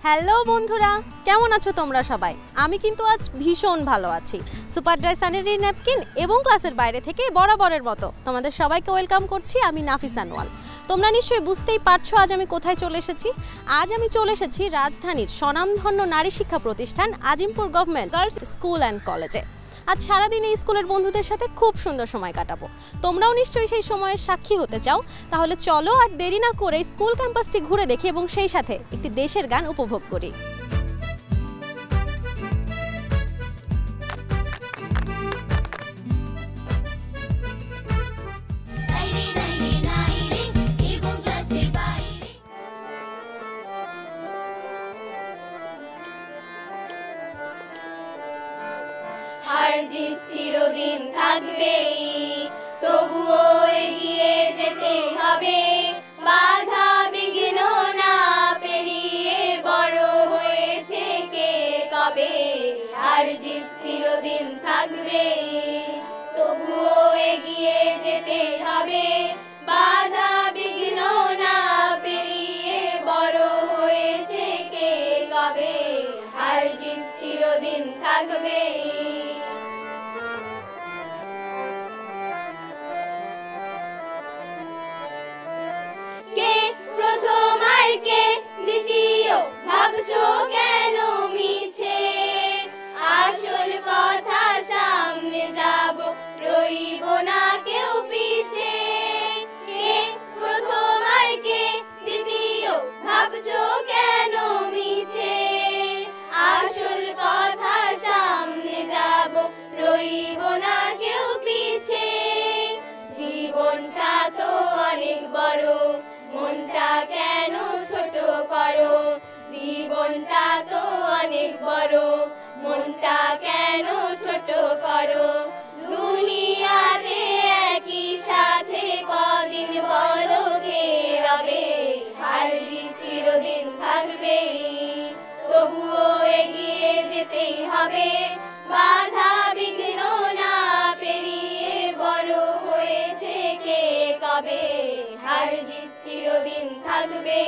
Hello বন্ধুরা, কেমন আছো তোমরা সবাই? আমি কিন্তু আজ ভীষণ ভালো আছি। সুপার ড্রাই স্যানিটারি ন্যাপকিন এবং ক্লাসের বাইরে থেকে বরাবরের মতো তোমাদের সবাইকে ওয়েলকাম করছি। আমি নাফিস আনোয়াল। তোমরা নিশ্চয়ই বুঝতেই পারছো আজ আমি কোথায় চলে এসেছি। আজ আমি চলে এসেছি রাজধানীর স্বনামধন্য নারী শিক্ষা প্রতিষ্ঠান Azimpur government girls school and কলেজে। আজ সারাদিন এই স্কুলের বন্ধুদের সাথে খুব সুন্দর সময় কাটাবো। তোমরাও নিশ্চয়ই সেই সময়ের সাক্ষী হতে চাও। তাহলে চলো আর দেরি না করে স্কুল ক্যাম্পাসটি ঘুরে দেখি এবং সেই সাথে একটি দেশের গান উপভোগ করি। হার জিত চিরদিন থাকবে, তবুও এগিয়ে যেতে হবে, বাধা বিঘ্ন না পেরিয়ে বড় হয়েছে কে কবে। হার জিত চিরদিন থাকবে, তবুও এগিয়ে যেতে হবে, বাধা বিঘ্ন না পেরিয়ে বড় হয়েছে কে কবে। হার জিত চিরদিন থাকবে। কে প্রথম আর কে দ্বিতীয় ভাবছো কেন মিছে, আসল কথা সামনে যাব, রইব না কেউ পিছে। কে প্রথম আর কে দ্বিতীয় ভাবছো কেন মিছে, আসল কথা সামনে যাব, রইব না কেউ পিছে। জীবনটা তো অনেক বড়, মনটা কেন ছোট করো। জীবনটা তো অনেক বড়, মনটা কেন ছোট করো। দুনিয়াতে একই সাথে কদিন বলো কে রবে। হার জিত চিরদিন থাকবে, তবুও এগিয়ে যেতেই হবে, বাধা বিঘ্ন না পেরিয়ে বড় হয়েছে কে কবে। হার জিত চিরদিন থাকবে।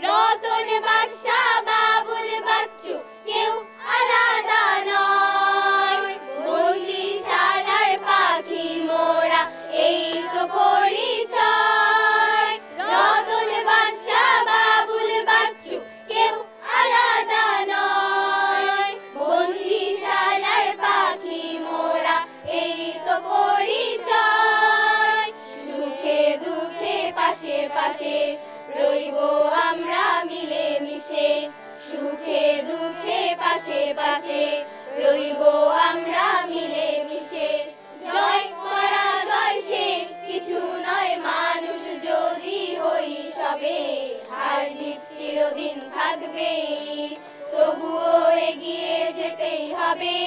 রতন বাদশা বাবুল বাচ্চু কেউ আলাদা নয়, বন্দিশালার পাখি মোরা এই তো পরিচয়। রতন বাদশা বাবুল বাচ্চু কেউ আলাদা নয়, বন্দিশালার পাখি মোরা এই তো পরিচয়। সুখে দুঃখে পাশে পাশে রইব আমরা মিলে মিশে, সুখে দুঃখে পাশে পাশে রইব আমরা মিলে মিশে। জয় পরাজয় সে কিছু নয়, মানুষ যদি হই সবে। হার জিত চিরদিন থাকবে, তবুও এগিয়ে যেতেই হবে,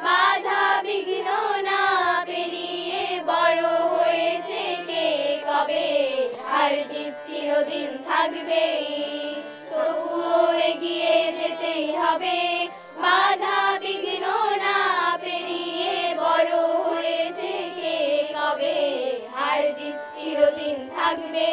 বাধা বিঘ্ন না পেরিয়ে বড় হয়েছে কে কবে। হার জিত চিরদিন থাকবে, তবুও এগিয়ে যেতেই হবে, বাধা বিঘ্ন না পেরিয়ে বড় হয়েছে কে কবে। হার জিত চিরদিন থাকবে।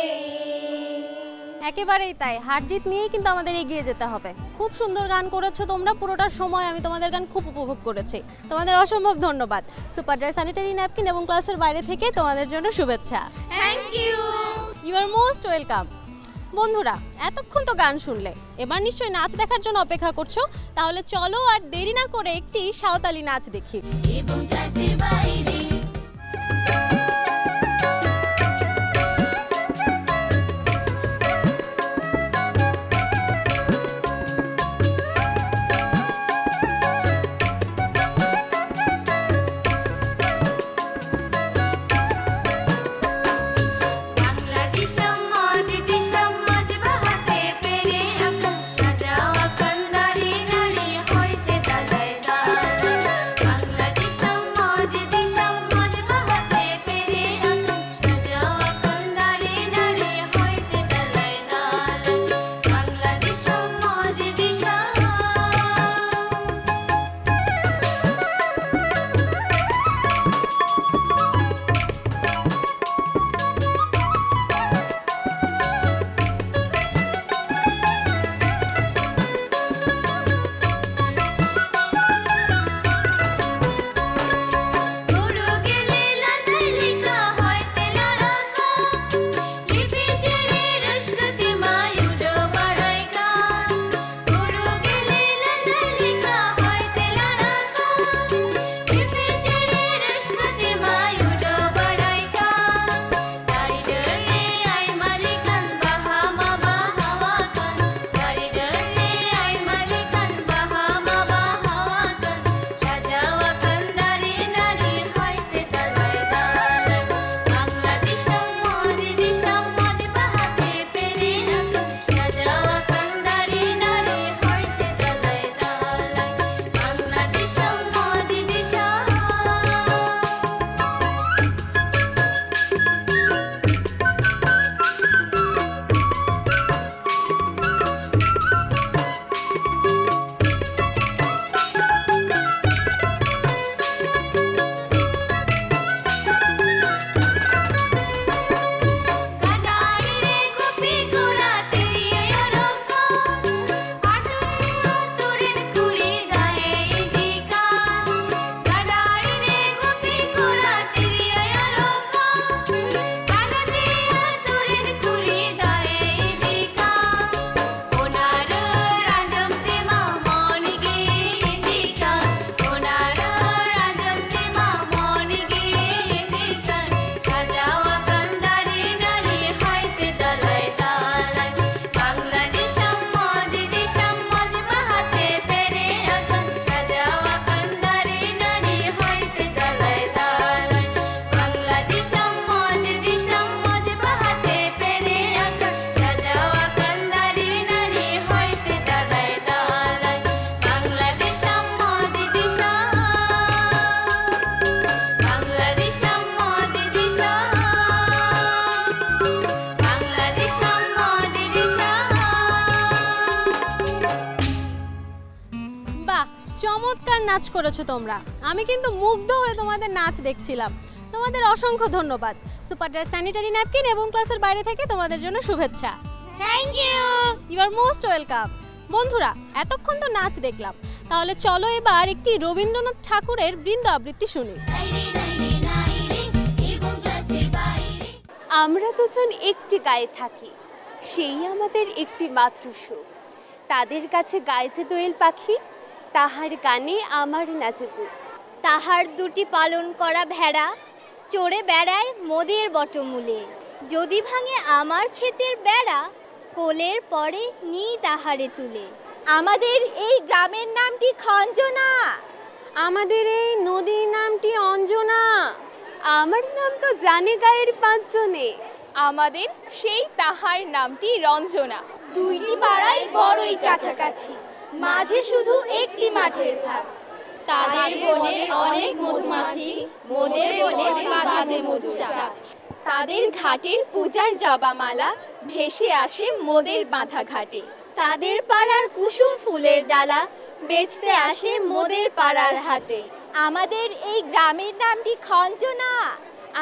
একেবারেই তাই, হার জিত নিয়েই কিন্তু আমাদের এগিয়ে যেতে হবে। খুব সুন্দর গান করেছো তোমরা, পুরোটা সময় আমি তোমাদের গান খুব উপভোগ করেছি। তোমাদের অসম্ভব ধন্যবাদ। সুপার ড্রাই স্যানিটারি ন্যাপকিন এবং ক্লাসের বাইরে থেকে তোমাদের জন্য শুভেচ্ছা। Thank you. You are most welcome. বন্ধুরা, এতক্ষণ তো গান শুনলে, এবার নিশ্চয়ই নাচ দেখার জন্য অপেক্ষা করছো। তাহলে চলো আর দেরি না করে একটি সাঁওতালি নাচ দেখি। এবং ক্লাসের বাইরে দিশাম নাচ করেছো তোমরা, আমি কিন্তু মুগ্ধ হয়ে তোমাদের নাচ দেখছিলাম। তোমাদের অসংখ্য ধন্যবাদ। সুপার ড্রাই স্যানিটারি ন্যাপকিন এবং ক্লাসের বাইরে থেকে তোমাদের জন্য শুভেচ্ছা। Thank you. You are most welcome. বন্ধুরা, এতক্ষণ তো নাচ দেখলাম, তাহলে চলো এবার একটি রবীন্দ্রনাথ ঠাকুরের বৃন্দ আবৃত্তি শুনি। আমরা দুজন একটি গায়ে থাকি, সেই আমাদের একটি মাত্র সুখ। তাদের কাছে গাইছে দোয়েল পাখি, তাহার গানে আমার নাচে বুক। তাহার দুটি পালন করা ভেড়া চড়ে বেড়ায় মোদের বটমূলে। যদি ভাঙে আমার ক্ষেতের বেড়া, কোলের পরে নিই তাহারে তুলে। আমাদের এই গ্রামের নামটি খঞ্জনা। আমাদের এই নদীর নামটি অঞ্জনা। আমার নাম তো জানে গায়ের পাঁচজনে, আমাদের সেই তাহার নামটি রঞ্জনা। দুইটি পাড়ায় বড়ই কাছাকাছি, মাঝে শুধু একটি মাঠের ভাগ। তাদের বনে অনেক মধুমাছি, মোদের বনে বাঁধে মধুর চাক। তাদের ঘাটের পূজার জবামালা ভেসে আসে মোদের বাঁধা ঘাটে। তাদের পাড়ার কুসুম ফুলের ডালা বেচতে আসে মোদের পাড়ার হাটে। আমাদের এই গ্রামের নামটি খঞ্জনা।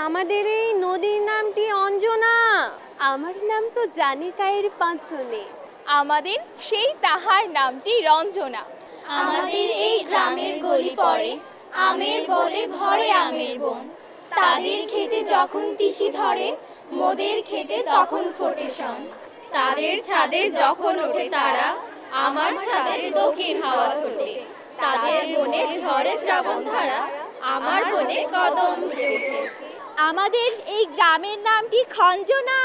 আমাদের এই নদীর নামটি অঞ্জনা। আমার নাম তো জানে গায়ের পাঁচজনে, আমাদের সেই তাহার নামটি রঞ্জনা। আমাদের এই গ্রামের গলি পড়ে আমের বলে ভরে আমের বন। তাদের খেতে যখন তিসি ধরে, মোদের খেতে তখন ফোটে শন। তাদের ছাদে যখন ওঠে তারা, আমার ছাদের দক্ষিণ হাওয়া ছোটে। তাদের বনে ঝরে শ্রাবণ ধারা, আমার বনে কদম ফুটে ওঠে। আমাদের এই গ্রামের নামটি খঞ্জনা।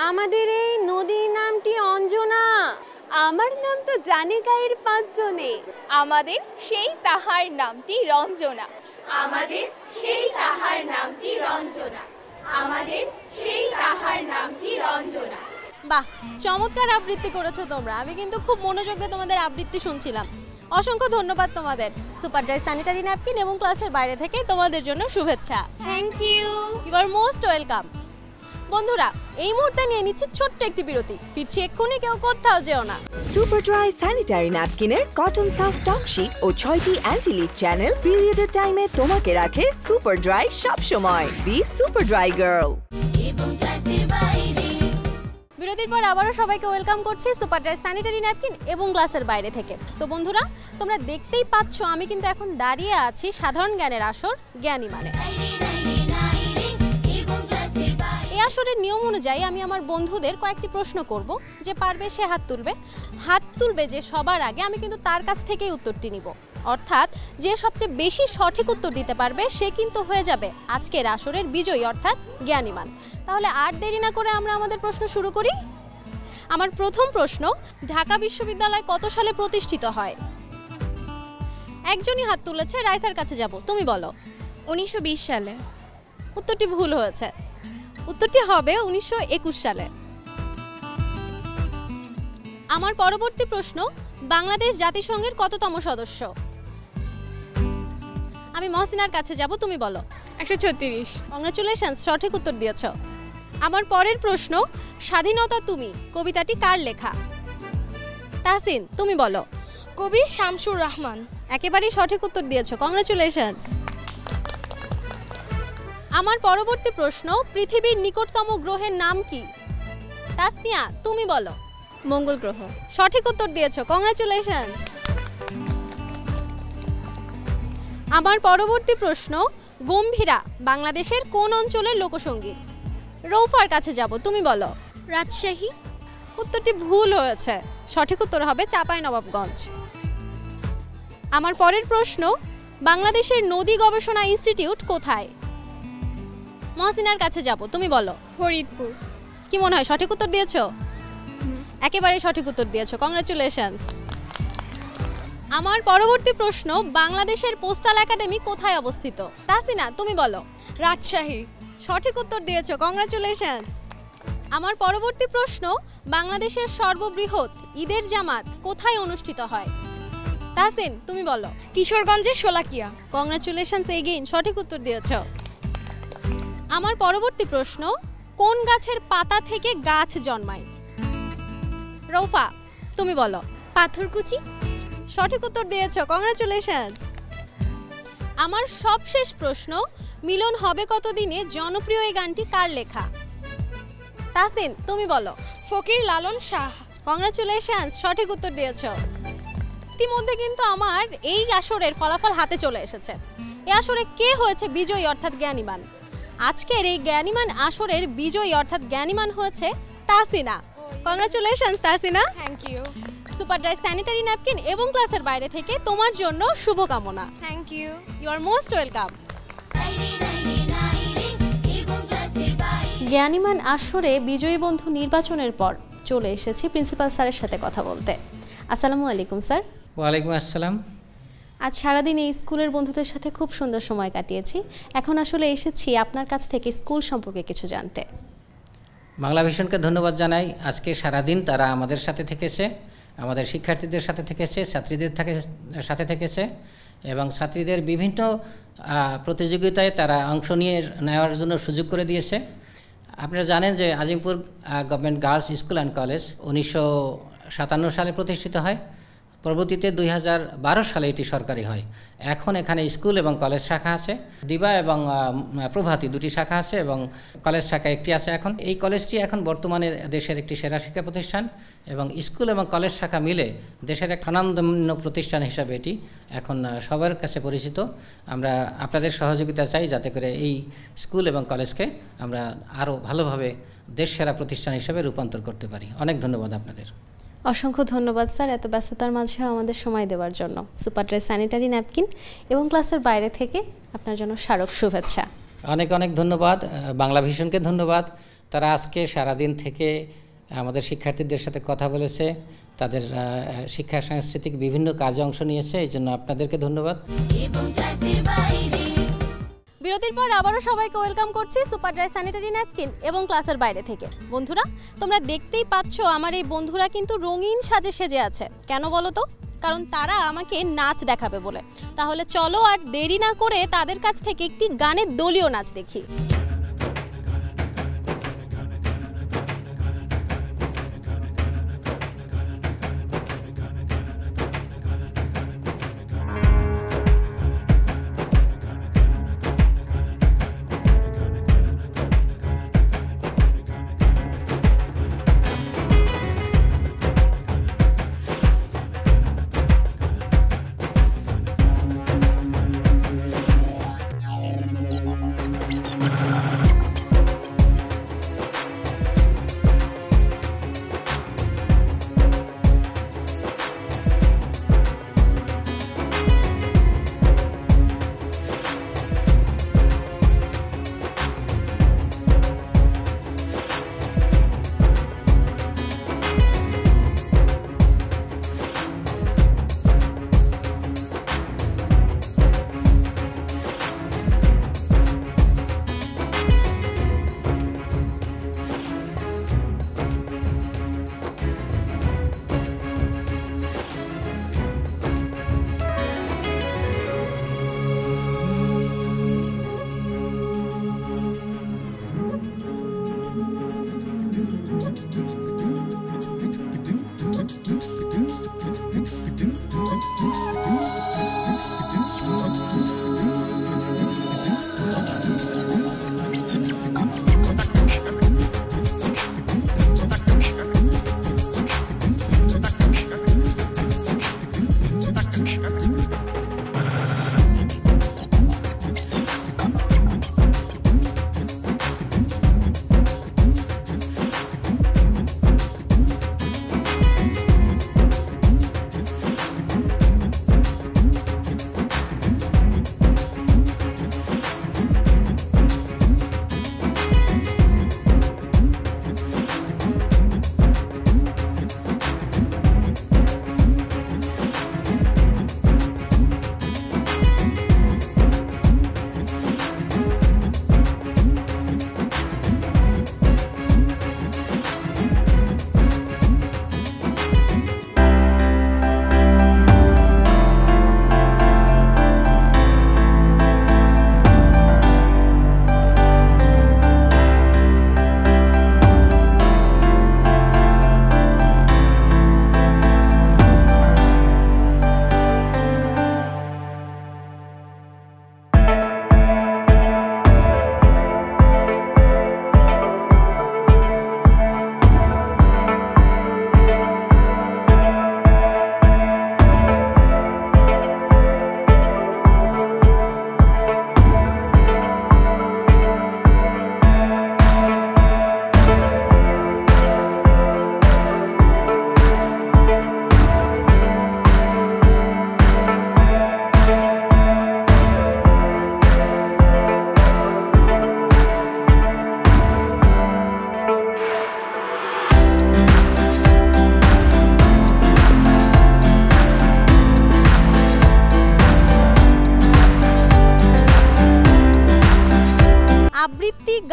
আমাদের এই নদীর নামটি অঞ্জনা। আমার নাম তো জানে গায়ের পাঁচজনে, আমাদের সেই তাহার নামটি রঞ্জনা। আমাদের সেই তাহার নামটি রঞ্জনা। আমাদের সেই তাহার নামটি রঞ্জনা। বাহ, চমৎকার আবৃত্তি করেছো তোমরা। আমি কিন্তু খুব মনোযোগ দিয়ে তোমাদের আবৃত্তি শুনছিলাম। অসংখ্য ধন্যবাদ তোমাদের। সুপার ড্রাই স্যানিটারি ন্যাপকিন এবং ক্লাসের বাইরে থেকে তোমাদের জন্য শুভেচ্ছা। Thank you. You are most welcome. বন্ধুরা, এই মুহূর্তে নিয়ে নিচ্ছি ছোট্ট একটি বিরতি। ফিরছি এক্ষুনি, কেউ কোথাও যেও না। সুপার ড্রাই স্যানিটারি ন্যাপকিনের কটন সফট টক শীট ও 6টি অ্যান্টি লিক চ্যানেল পিরিয়ডের টাইমে তোমাকে রাখে সুপার ড্রাই সব সময়। Be super dry girl. বিরতির পর আবারও সবাইকে ওয়েলকাম করছি সুপার ড্রাই স্যানিটারি ন্যাপকিন এবং গ্লাসের বাইরে থেকে। তো বন্ধুরা, তোমরা দেখতেই পাচ্ছ আমি কিন্তু এখন দাঁড়িয়ে আছি সাধারণ জ্ঞানের আসর জ্ঞানী মানে। এই আসরের নিয়ম অনুযায়ী আমি আমার বন্ধুদের কয়েকটি প্রশ্ন করব। যে পারবে সে হাত তুলবে যে সবার আগে, আমি কিন্তু তার কাছ থেকেই উত্তরটি নিব। অর্থাৎ যে সবচেয়ে বেশি সঠিক উত্তর দিতে পারবে সে কিন্তু হয়ে যাবে আজকের আসরের বিজয়ী, অর্থাৎ জ্ঞানীমান। তাহলে আর দেরি না করে আমরা আমাদের প্রশ্ন শুরু করি। আমার প্রথম প্রশ্ন, ঢাকা বিশ্ববিদ্যালয় কত সালে প্রতিষ্ঠিত হয়? একজনই হাত তুলেছে, রাইসার কাছে যাব, তুমি বলো। 1920 সালে। উত্তরটি ভুল হয়েছে, উত্তরটি হবে 1921 সালে। আমার পরবর্তী প্রশ্ন, বাংলাদেশ জাতিসংঘের কততম সদস্য? আমি মহসিনার কাছে যাব, তুমি বলো। 136। কংগ্রাচুলেশনস, সঠিক উত্তর দিয়েছ। আমার পরের প্রশ্ন, স্বাধীনতা তুমি কবিতাটি কার লেখা? তাহসিন, তুমি বলো। কবি শামসুর রহমান। একেবারেই সঠিক উত্তর দিয়েছো, কংগ্রাচুলেশনস। আমার পরবর্তী প্রশ্ন, পৃথিবীর নিকটতম গ্রহের নাম কি? তাসনিয়া, তুমি বলো। মঙ্গল গ্রহ। সঠিক উত্তর দিয়েছো, কংগ্রাচুলেশনস। আমার পরবর্তী প্রশ্ন, গম্ভীরা বাংলাদেশের কোন অঞ্চলের লোকসঙ্গীত? রৌফার কাছে যাব, তুমি বলো। রাজশাহী। উত্তরটি ভুল হয়েছে, সঠিক উত্তর হবে চাঁপাইনবাবগঞ্জ। আমার পরের প্রশ্ন, বাংলাদেশের নদী গবেষণা ইনস্টিটিউট কোথায়? মহসিনার কাছে যাব, তুমি বলো। ফরিদপুর। কি মনে হয় সঠিক উত্তর দিয়েছো? একেবারেই সঠিক উত্তর দিয়েছো, কংগ্রাচুলেশনস। আমার পরবর্তী প্রশ্ন, বাংলাদেশের পোস্টাল একাডেমি কোথায় অবস্থিত? তাসিনা, তুমি বলো। রাজশাহী। সঠিক উত্তর দিয়েছো, কংগ্রাচুলেশনস। আমার পরবর্তী প্রশ্ন, বাংলাদেশের সর্ববৃহৎ ঈদের জামাত কোথায় অনুষ্ঠিত হয়? তাসিন, তুমি বলো। কিশোরগঞ্জের শোলাকিয়া। কংগ্রাচুলেশনস এগেইন, সঠিক উত্তর দিয়েছো। আমার পরবর্তী প্রশ্ন, কোন গাছের পাতা থেকে গাছ জন্মায়? রৌফা, তুমি বলো। পাথরকুচি। সঠিক উত্তর দিয়েছো, কংগ্রাচুলেশনস। আমার সবশেষ প্রশ্ন, মিলন হবে কতদিনে জনপ্রিয় এই গানটি কার লেখা? তাসিন, তুমি বলো। ফকির লালন শাহ। কংগ্রাচুলেশনস, সঠিক উত্তর দিয়েছো। ইতিমধ্যে কিন্তু আমার এই আসরের ফলাফল হাতে চলে এসেছে। এই আসরে কে হয়েছে বিজয়ী অর্থাৎ জ্ঞানীমান? আজকের এই জ্ঞানীমান আসরের বিজয়ী অর্থাৎ জ্ঞানীমান হয়েছে Tasina. Congratulations Tasina. Thank you. Super dry sanitary napkin এবং ক্লাসের বাইরে থেকে তোমার জন্য শুভকামনা। Thank you. You are most welcome. জ্ঞানীমান আসরে বিজয়ী বন্ধু নির্বাচনের পর চলে এসেছি প্রিন্সিপাল স্যারের সাথে কথা বলতে। আসসালামু আলাইকুম স্যার। ওয়ালাইকুম আসসালাম। আজ সারাদিন এই স্কুলের বন্ধুদের সাথে খুব সুন্দর সময় কাটিয়েছি। এখন আসলে এসেছি আপনার কাছ থেকে স্কুল সম্পর্কে কিছু জানতে। বাংলা ভিশনকে ধন্যবাদ জানাই। আজকে সারাদিন তারা আমাদের সাথে থেকেছে, আমাদের শিক্ষার্থীদের সাথে থেকেছে, ছাত্রীদের সাথে থেকেছে এবং ছাত্রীদের বিভিন্ন প্রতিযোগিতায় তারা অংশ নেওয়ার জন্য সুযোগ করে দিয়েছে। আপনারা জানেন যে Azimpur government girls school and college 1957 সালে প্রতিষ্ঠিত হয়। পরবর্তীতে 2012 সালে এটি সরকারি হয়। এখন এখানে স্কুল এবং কলেজ শাখা আছে। দিবা এবং প্রভাতী দুটি শাখা আছে এবং কলেজ শাখা একটি আছে। এখন এই কলেজটি এখন বর্তমানে দেশের একটি সেরা শিক্ষা প্রতিষ্ঠান এবং স্কুল এবং কলেজ শাখা মিলে দেশের এক স্বনামধন্য প্রতিষ্ঠান হিসাবে এটি এখন সবার কাছে পরিচিত। আমরা আপনাদের সহযোগিতা চাই যাতে করে এই স্কুল এবং কলেজকে আমরা আরও ভালোভাবে দেশ সেরা প্রতিষ্ঠান হিসাবে রূপান্তর করতে পারি। অনেক ধন্যবাদ আপনাদের। অসংখ্য ধন্যবাদ স্যার এত ব্যস্ততার মাঝেও আমাদের সময় দেওয়ার জন্য। সুপার ড্রাই স্যানিটারি ন্যাপকিন এবং ক্লাসের বাইরে থেকে আপনার জন্য স্মারক শুভেচ্ছা। অনেক অনেক ধন্যবাদ। বাংলা ভিশনকে ধন্যবাদ। তারা আজকে সারাদিন থেকে আমাদের শিক্ষার্থীদের সাথে কথা বলেছে, তাদের শিক্ষা সাংস্কৃতিক বিভিন্ন কাজে অংশ নিয়েছে, এই জন্য আপনাদেরকে ধন্যবাদ। বিরতির পর আবারও সবাইকে ওয়েলকাম করছি সুপার ড্রাই স্যানিটারি ন্যাপকিন এবং ক্লাসের বাইরে থেকে। বন্ধুরা, তোমরা দেখতেই পাচ্ছ আমার এই বন্ধুরা কিন্তু রঙিন সাজে সেজে আছে। কেন বলো তো? কারণ তারা আমাকে নাচ দেখাবে বলে। তাহলে চলো আর দেরি না করে তাদের কাছ থেকে একটি গানের দলীয় নাচ দেখি।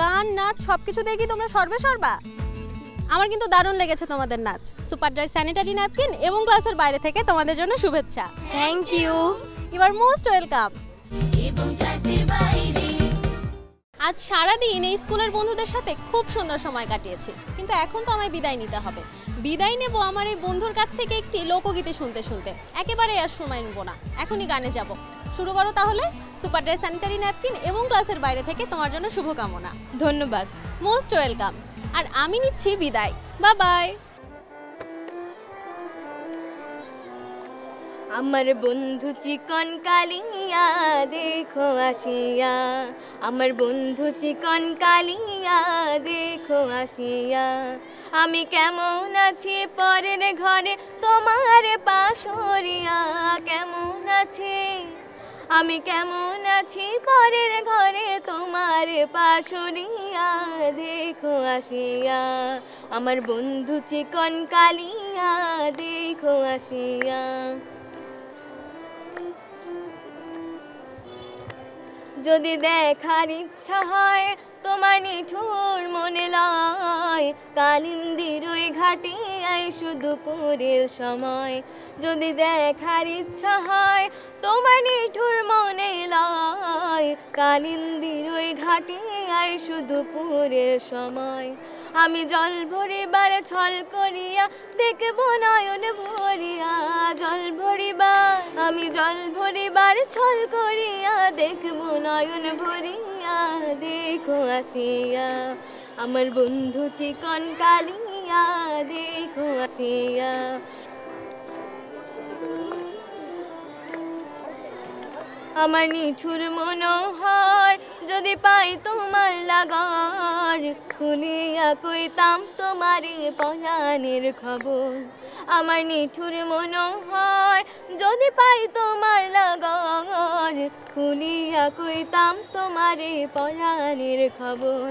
গান নাচ সবকিছু দিয়ে কি তোমরা সর্বে সর্বা? আমার কিন্তু দারুণ লেগেছে তোমাদের নাচ। সুপার ড্রাই স্যানিটারি ন্যাপকিন এবং ক্লাসের বাইরে থেকে তোমাদের জন্য শুভেচ্ছা। Thank you. You are most welcome. আজ সারাদিন এই স্কুলের বন্ধুদের সাথে খুব সুন্দর সময় কাটিয়েছি, কিন্তু এখন তো আমায় বিদায় নিতে হবে। বিদায় নেব আমার এই বন্ধুর কাছ থেকে একটি লোকগীতি শুনতে শুনতে। একেবারে আর সময় নেব না, এখনই গানে যাব। শুরু করো তাহলে। সুপার ড্রাই স্যানিটারি ন্যাপকিন এবং ক্লাসের বাইরে থেকে তোমার জন্য শুভকামনা। ধন্যবাদ। Most welcome. আর আমি নিচ্ছি বিদায়। Bye bye. আমার বন্ধু চিকন কালিয়া দেখো আসিয়া, আমার বন্ধু চিকন কালিয়া দেখো আসিয়া, আমি কেমন আছি পরের ঘরে তোমার পাশরিয়া, কেমন আছি আমি কেমন আছি পরের ঘরে তোমার পাশরিয়া দেখো আসিয়া, আমার বন্ধু চিকন কালিয়া দেখো আসিয়া। যদি দেখার ইচ্ছা হয় তোমার নিঠুর মনে লয়, কালিন্দির ওই ঘাটে আইসো দুপুরের সময়। যদি দেখার ইচ্ছা হয় তোমার নিঠুর মনে লয়, কালিন্দির ওই ঘাটে আইসো দুপুরের সময়। আমি জল ভরিবার ছল করিয়া দেখব নয়ন ভরিয়া, জল ভরিবার আমি জল ভরিবার ছল করিয়া দেখব নয়ন ভরিয়া দেখো আসিয়া, আমার বন্ধু চিকন কালিয়া দেখো আসিয়া। আমার নিঠুর মনোহর যদি পাই তোমার লাগার, খুলিয়া কইতাম তোমারে পরাণের খবর। আমার নিঠুর মনোহর যদি পাই তোমার লাগার, খুলিয়া কইতাম তোমারে পরাণের খবর।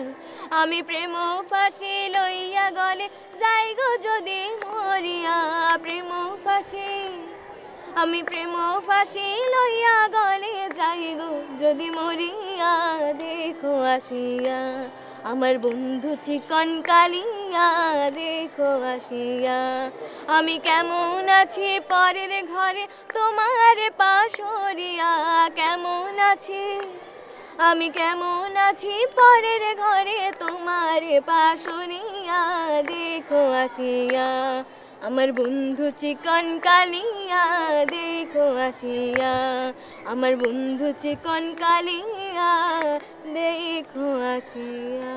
আমি প্রেম ফাঁসি লইয়া গলে যাই গো যদি মরিয়া, প্রেম ফাঁসি আমি প্রেম ফাঁসি লইয়া গলে যাই গো যদি মরিয়া দেখো আসিয়া, আমার বন্ধু চিকন কালিয়া দেখো আসিয়া, আমি কেমন আছি পরের ঘরে তোমার পাশরিয়া, কেমন আছি আমি কেমন আছি পরের ঘরে তোমার পাশরিয়া দেখো আসিয়া, আমার বন্ধু চিকন কালিয়া দেখো আসিয়া, আমার বন্ধু চিকন কালিয়া দেখো আসিয়া।